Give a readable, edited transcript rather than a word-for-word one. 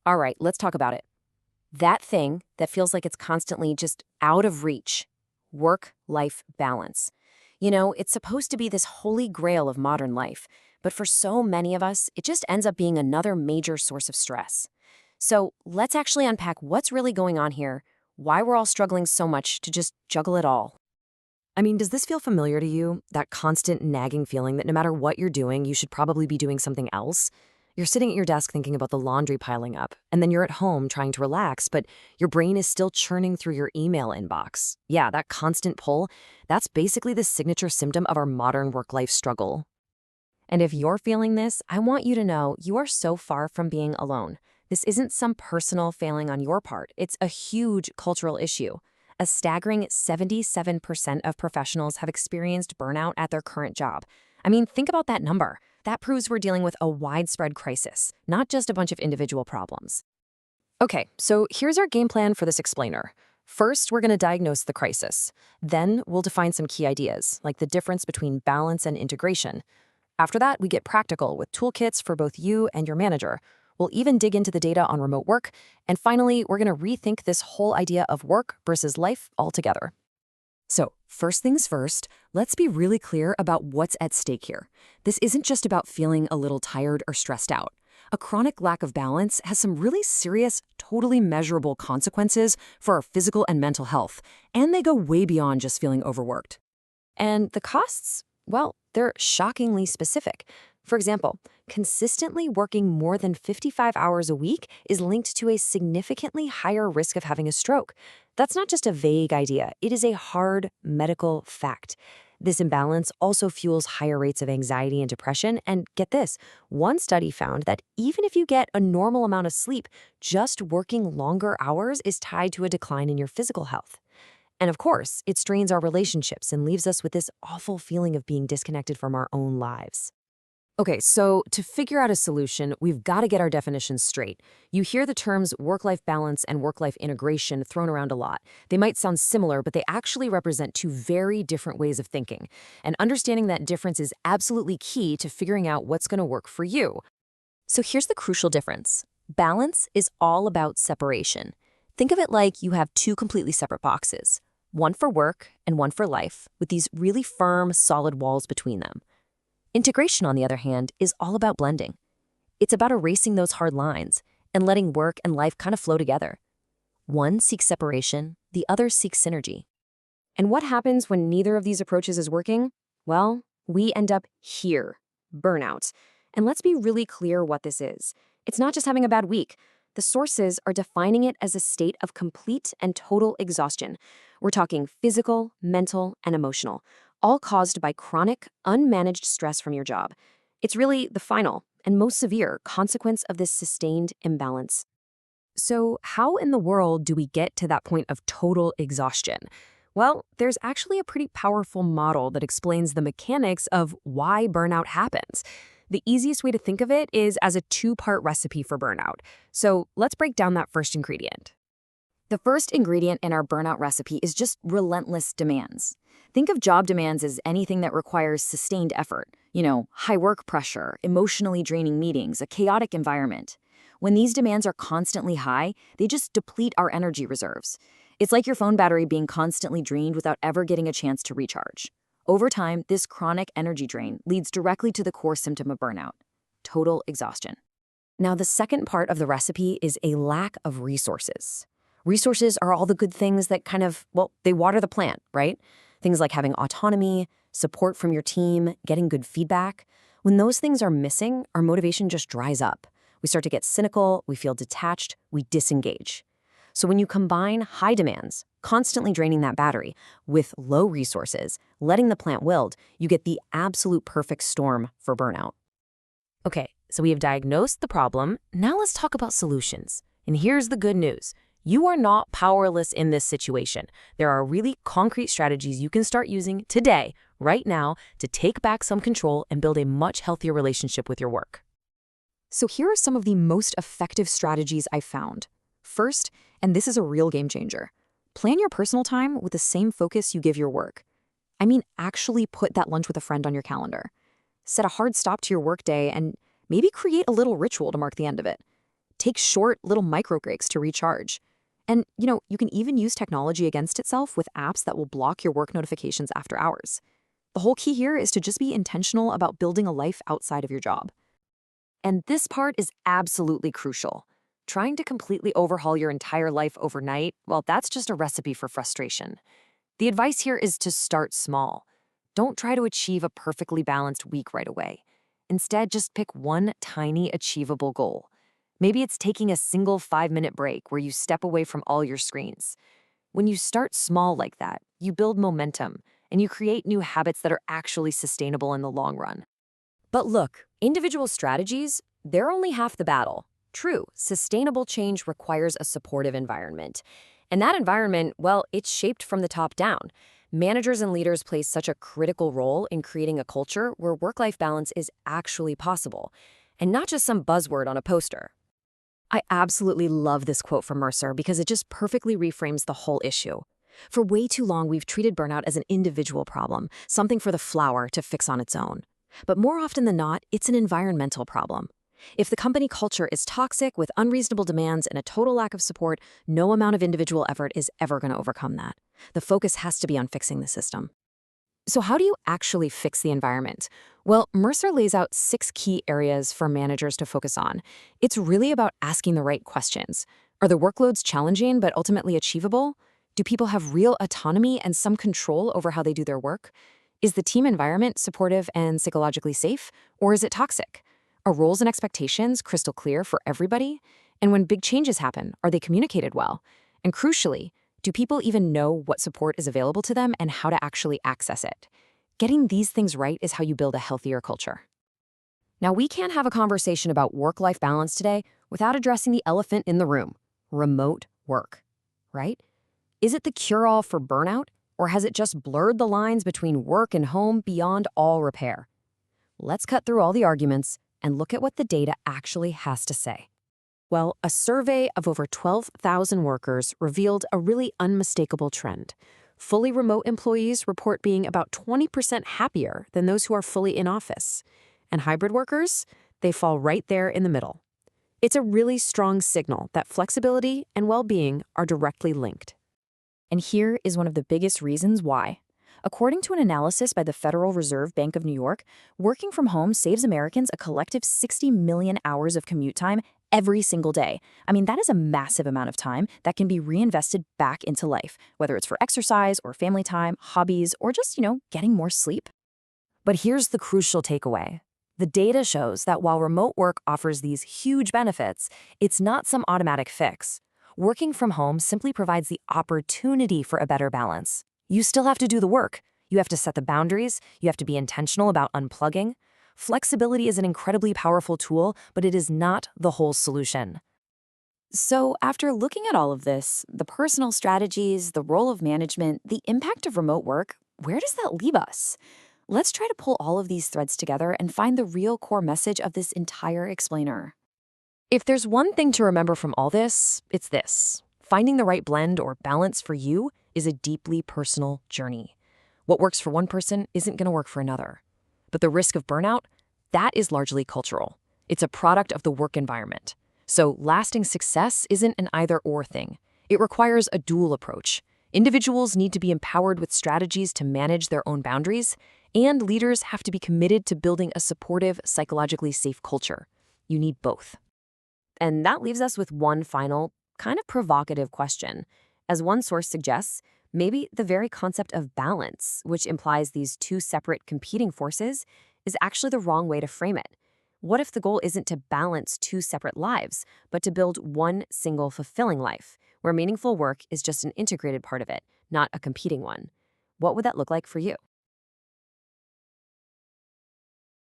All right, let's talk about it. That thing that feels like it's constantly just out of reach, work-life balance. It's supposed to be this holy grail of modern life, but for so many of us, it just ends up being another major source of stress. So let's actually unpack what's really going on here, why we're all struggling so much to just juggle it all. I mean, does this feel familiar to you? That constant nagging feeling that no matter what you're doing, you should probably be doing something else? You're sitting at your desk thinking about the laundry piling up, and then you're at home trying to relax, but your brain is still churning through your email inbox. Yeah, that constant pull, that's basically the signature symptom of our modern work-life struggle. And if you're feeling this, I want you to know you are so far from being alone. This isn't some personal failing on your part. It's a huge cultural issue. A staggering 77% of professionals have experienced burnout at their current job. I mean, think about that number. That proves we're dealing with a widespread crisis, not just a bunch of individual problems. Okay, so here's our game plan for this explainer. First, we're going to diagnose the crisis. Then, we'll define some key ideas, like the difference between balance and integration. After that, we get practical with toolkits for both you and your manager. We'll even dig into the data on remote work. And finally, we're going to rethink this whole idea of work versus life altogether. So, first things first, let's be really clear about what's at stake here. This isn't just about feeling a little tired or stressed out. A chronic lack of balance has some really serious, totally measurable consequences for our physical and mental health, and they go way beyond just feeling overworked. And the costs? Well, they're shockingly specific. For example, consistently working more than 55 hours a week is linked to a significantly higher risk of having a stroke. That's not just a vague idea, it is a hard medical fact. This imbalance also fuels higher rates of anxiety and depression, and get this, one study found that even if you get a normal amount of sleep, just working longer hours is tied to a decline in your physical health. And of course, it strains our relationships and leaves us with this awful feeling of being disconnected from our own lives. Okay, so to figure out a solution, we've got to get our definitions straight. You hear the terms work-life balance and work-life integration thrown around a lot. They might sound similar, but they actually represent two very different ways of thinking. And understanding that difference is absolutely key to figuring out what's going to work for you. So here's the crucial difference. Balance is all about separation. Think of it like you have two completely separate boxes, one for work and one for life, with these really firm, solid walls between them. Integration, on the other hand, is all about blending. It's about erasing those hard lines and letting work and life kind of flow together. One seeks separation, the other seeks synergy. And what happens when neither of these approaches is working? Well, we end up here, burnout. And let's be really clear what this is. It's not just having a bad week. The sources are defining it as a state of complete and total exhaustion. We're talking physical, mental, and emotional, all caused by chronic, unmanaged stress from your job. It's really the final and most severe consequence of this sustained imbalance. So how in the world do we get to that point of total exhaustion? Well, there's actually a pretty powerful model that explains the mechanics of why burnout happens. The easiest way to think of it is as a two-part recipe for burnout. So let's break down that first ingredient. The first ingredient in our burnout recipe is just relentless demands. Think of job demands as anything that requires sustained effort. High work pressure, emotionally draining meetings, a chaotic environment. When these demands are constantly high, they just deplete our energy reserves. It's like your phone battery being constantly drained without ever getting a chance to recharge. Over time, this chronic energy drain leads directly to the core symptom of burnout: total exhaustion. Now, the second part of the recipe is a lack of resources. Resources are all the good things that they water the plant, right? Things like having autonomy, support from your team, getting good feedback. When those things are missing, our motivation just dries up. We start to get cynical, we feel detached, we disengage. So when you combine high demands, constantly draining that battery, with low resources, letting the plant wilt, you get the absolute perfect storm for burnout. Okay, so we have diagnosed the problem. Now let's talk about solutions. And here's the good news. You are not powerless in this situation. There are really concrete strategies you can start using today, right now, to take back some control and build a much healthier relationship with your work. So here are some of the most effective strategies I found. First, and this is a real game changer, plan your personal time with the same focus you give your work. I mean, actually put that lunch with a friend on your calendar. Set a hard stop to your workday and maybe create a little ritual to mark the end of it. Take short, little micro breaks to recharge. And, you can even use technology against itself with apps that will block your work notifications after hours. The whole key here is to just be intentional about building a life outside of your job. And this part is absolutely crucial. Trying to completely overhaul your entire life overnight, well, that's just a recipe for frustration. The advice here is to start small. Don't try to achieve a perfectly balanced week right away. Instead, just pick one tiny, achievable goal. Maybe it's taking a single 5-minute break where you step away from all your screens. When you start small like that, you build momentum and you create new habits that are actually sustainable in the long run. But look, individual strategies, they're only half the battle. True, sustainable change requires a supportive environment. And that environment, well, it's shaped from the top down. Managers and leaders play such a critical role in creating a culture where work-life balance is actually possible, and not just some buzzword on a poster. I absolutely love this quote from Mercer because it just perfectly reframes the whole issue. For way too long, we've treated burnout as an individual problem, something for the flower to fix on its own. But more often than not, it's an environmental problem. If the company culture is toxic with unreasonable demands and a total lack of support, no amount of individual effort is ever going to overcome that. The focus has to be on fixing the system. So how do you actually fix the environment? Well, Mercer lays out 6 key areas for managers to focus on. It's really about asking the right questions. Are the workloads challenging but ultimately achievable? Do people have real autonomy and some control over how they do their work? Is the team environment supportive and psychologically safe, or is it toxic? Are roles and expectations crystal clear for everybody? And when big changes happen, are they communicated well? And crucially, do people even know what support is available to them and how to actually access it? Getting these things right is how you build a healthier culture. Now, we can't have a conversation about work-life balance today without addressing the elephant in the room: remote work, right? Is it the cure-all for burnout, or has it just blurred the lines between work and home beyond all repair? Let's cut through all the arguments and look at what the data actually has to say. Well, a survey of over 12,000 workers revealed a really unmistakable trend. Fully remote employees report being about 20% happier than those who are fully in office. And hybrid workers, they fall right there in the middle. It's a really strong signal that flexibility and well-being are directly linked. And here is one of the biggest reasons why. According to an analysis by the Federal Reserve Bank of New York, working from home saves Americans a collective 60 million hours of commute time every single day. I mean, that is a massive amount of time that can be reinvested back into life, whether it's for exercise or family time, hobbies, or just, getting more sleep. But here's the crucial takeaway. The data shows that while remote work offers these huge benefits, it's not some automatic fix. Working from home simply provides the opportunity for a better balance. You still have to do the work. You have to set the boundaries. You have to be intentional about unplugging. Flexibility is an incredibly powerful tool, but it is not the whole solution. So after looking at all of this, the personal strategies, the role of management, the impact of remote work, where does that leave us? Let's try to pull all of these threads together and find the real core message of this entire explainer. If there's one thing to remember from all this, it's this. Finding the right blend or balance for you is a deeply personal journey. What works for one person isn't going to work for another. But the risk of burnout, that is largely cultural. It's a product of the work environment. So lasting success isn't an either-or thing. It requires a dual approach. Individuals need to be empowered with strategies to manage their own boundaries, and leaders have to be committed to building a supportive, psychologically safe culture. You need both. And that leaves us with one final, kind of provocative question. As one source suggests, maybe the very concept of balance, which implies these two separate competing forces, is actually the wrong way to frame it. What if the goal isn't to balance two separate lives, but to build one single fulfilling life, where meaningful work is just an integrated part of it, not a competing one? What would that look like for you?